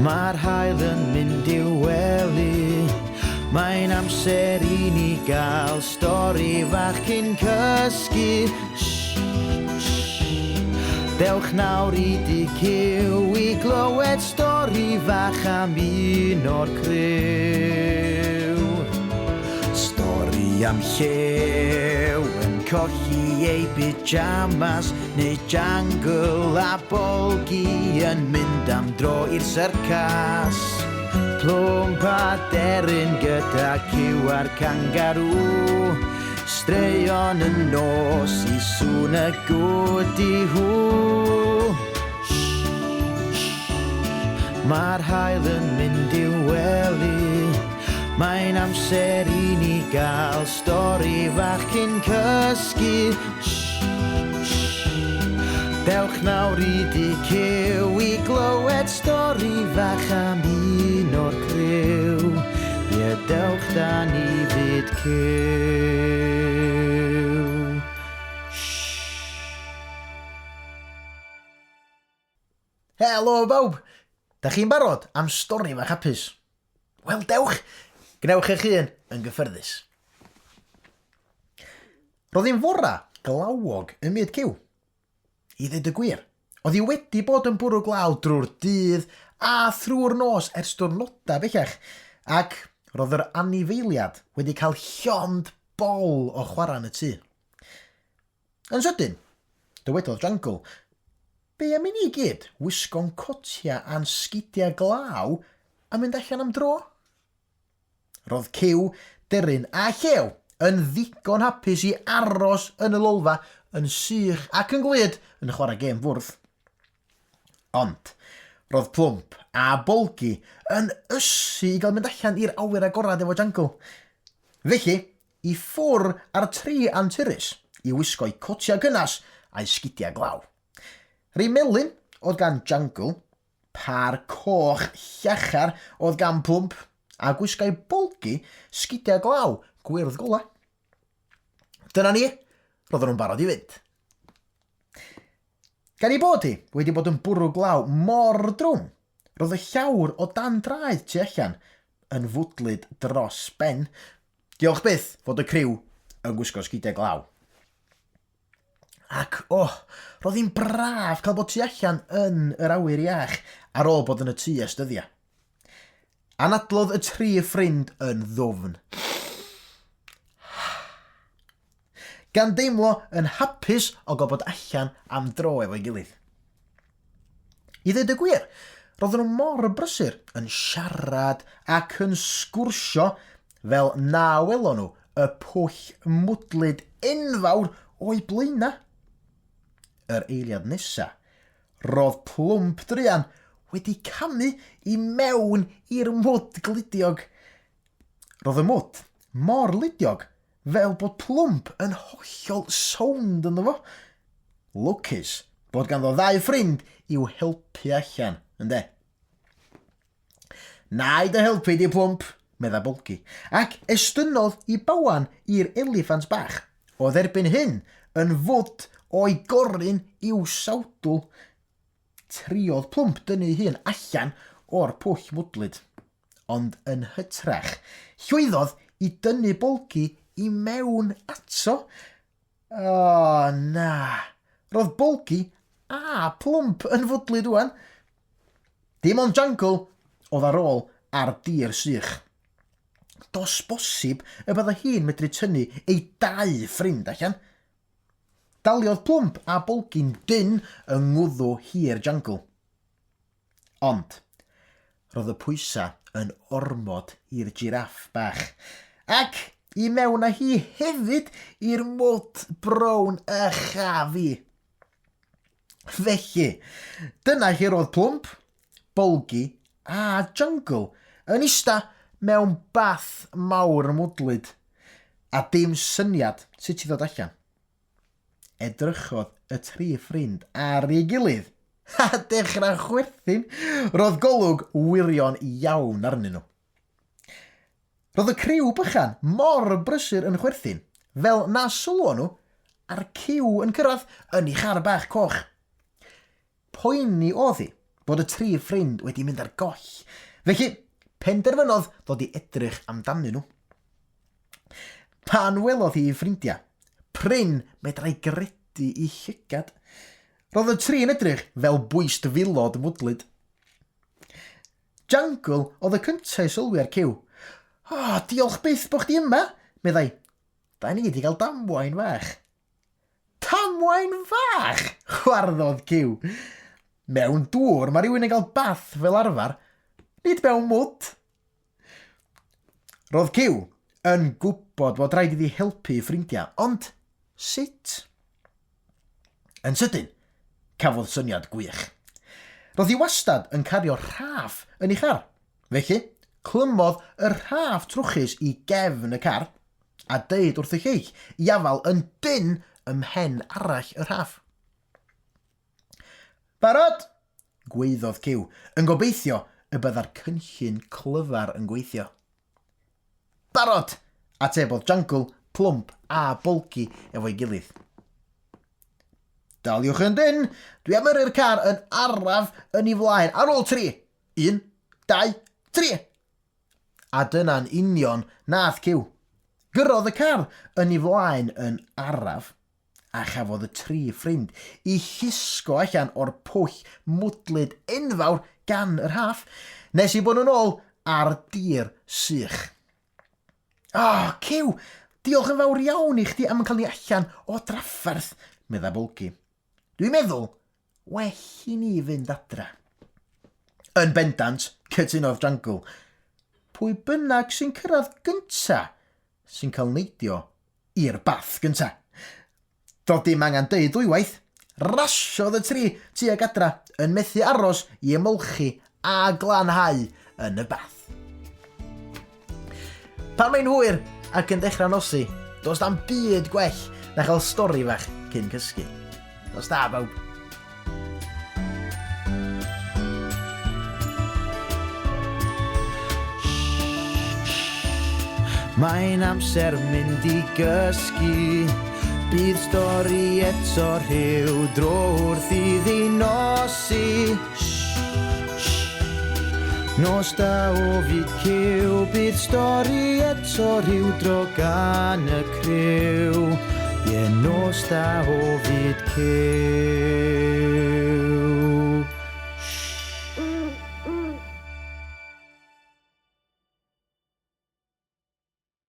Mae'r haul yn mynd i'w wely. Mae'n amser I ni gael stori fach cyn cysgu. Dewch nawr I di cyw I glywed stori fach am un o'r criw. Stori am llew yn colli ei pyjamas, neu jungle a bolgi yn mynd am dro i'r syrcas. Plwmp a deryn gyda cyw a'r kangaroo, straeon yn nos I sŵn y gwd I hw. Mae'r haul yn mynd i'w wely. Mae'n amser I ni gael stori fach cyn cysgu. Dewch nawr I di cyw I glywed stori fach am un o'r criw. Ie, dewch da ni fyd cyw. Helo bawb! Da chi'n barod am stori fach hapus? Wel, dewch! Gnewch eich hun yn gyffyrddus. Roedd hi'n fora glawog ym myd cyw. I ddweud y gwir, oedd hi wedi bod yn bwrw glaw drwy'r dydd a thrwy'r nos ers diwrnodau bellach, ac roedd yr anifeiliad wedi cael llond bol o chwarae yn y tŷ. Yn sydyn, dywedodd Jungle, be am I ni gyd wisgo'n cotia a'n sgidiau glaw a mynd allan am dro? Roedd cyw, deryn a llew yn ddigon hapus I aros yn y lolfa yn sych ac yn glyd yn chwarae gêm fwrdd. Ond, roedd Plwmp a Bolgi yn ysu I gael mynd allan i'r awyr agorad efo Jungle. Felly, I ffwr ar tri anturus I wisgo'i cotia gynnas a'i sgidiau glaw. Rhi melyn oedd gan Jungle, par coch llachar oedd gan Plwmp, a gwisgai Bolgi sgidiau glaw gwyrdd gola. Dyna ni, roedden nhw'n barod I fynd. Gan I bod hi wedi bod yn bwrw glaw mor drwm, roedd y llawr o dan draed tu allan yn fwdlyd dros ben. Diolch byth fod y criw yn gwisgo sgidiau glaw. Ac roedd hi'n braf cael bod tu allan yn yr awyr iach ar ôl bod yn y tŷ ers dyddiau. Anadlodd y tri ffrind yn ddwfn. Gan deimlo yn hapus o gael bod allan am dro efo'i gilydd. I ddweud y gwir, roedden nhw mor brysur yn siarad ac yn sgwrsio fel na welon nhw y pwll mwdlyd enfawr o'i blaena. Yr eiliad nesa, roedd Plwmp druan wedi camu I mewn i'r mwd glidiog. Roedd y mwd mor ludiog fel bod Plwmp yn hollol sownd ynddo fo. Lwcus bod ganddo ddau ffrind i'w helpu allan, ynde? Na I dy helpu di Plwmp, medda Bolgi, ac estynnodd I bawan i'r eliffant bach, o dderbyn hyn yn fwd o'i goryn i'w sawdl. Triodd Plwmp dynnu hun allan o'r pwll mwdlyd, ond yn hytrach, llwyddodd I dynnu Bolgi I mewn ato. O, na. Roedd Bolgi a Plwmp yn fwdlyd wan. Dim ond Jungle oedd ar ôl ar dir sych. Dos bosib y bydda hi'n medru tynnu ei dau ffrind allan. Daliodd Plwmp a Bolgi'n dyn yng ngwddw hir Jungle. Ond, roedd y pwysa yn ormod i'r giraff bach, ac I mewn â hi hefyd i'r mwd brown y chafi. Felly, dyna hi roedd Plwmp, Bolgi a Jungle yn ista mewn bath mawr mwdlyd, a dim syniad sut I ddod allan. Edrychodd y tri ffrind ar ei gilydd, a dechrau chwerthin, roedd golwg wirion iawn arnyn nhw. Roedd y criw bychan mor brysur yn chwerthin, fel na sylwo nhw a'r ciw yn cyrraedd yn ei char bach coch. Poeni oedd hi bod y tri ffrind wedi mynd ar goll. Felly, penderfynodd ddod i edrych amdanyn nhw. Pan welodd hi ffrindiau, Pryn medrai gredu i llygad. Roedd y tri yn edrych fel bwyst filod mwdlyd. Jungle oedd y cyntaf i sylwi ar Cyw. Diolch byth bod chdi yma, meddai. Da ni wedi cael damwain fach. Damwain fach? Chwarddodd Cyw. Mewn dŵr mae rhywun yn cael bath fel arfer, nid mewn mwd. Roedd Cyw yn gwybod bod rhaid iddi helpu ffrindiau, ond sut? Yn sydyn, cafodd syniad gwych. Roedd hi wastad yn cario rhaff yn ei char. Felly, clymodd y rhaff trwchus i gefn y car a deud wrth y lleill i afal yn dyn ymhen arall y rhaff. Barod, gweiddodd Cyw, yn gobeithio y bydda'r cynllun clyfar yn gweithio. Barod, atebodd Jungle, Plwmp a Bolgi efo'i gilydd. Daliwch yn dyn, dwi am yrru'r car yn araf yn ei flaen ar ôl 3. 1, 2, 3. A dyna'n union nath Cyw. Gyrrodd y car yn ei flaen yn araf a chafodd y tri ffrind i llusgo allan o'r pwll mwdlyd enfawr gan yr rhaff nes i bod nhw'n ôl ar dir sych. Cyw, diolch yn fawr iawn i chdi am cael ni allan o drafferth, medda Bolgi. Dwi'n meddwl, well i ni fynd adra. Yn bendant, cytunodd Jungle. Pwy bynnag sy'n cyrraedd gynta sy'n cael neidio i'r bath gynta. Doedd dim angen deud dwywaith, rasiodd y tri tuag adra yn methu aros i ymolchi a glanhau yn y bath. Pan mae'n hwyr ac yn dechrau nosi, does na'm byd gwell na chael stori fach cyn cysgu. Nos da, bawb. Mae'n amser mynd i gysgu, bydd stori eto rhyw dro wrth iddi nosi. Nos da o fyd Cyw, bydd stori eto rhyw dro gan y criw. Nos da o fyd Cyw.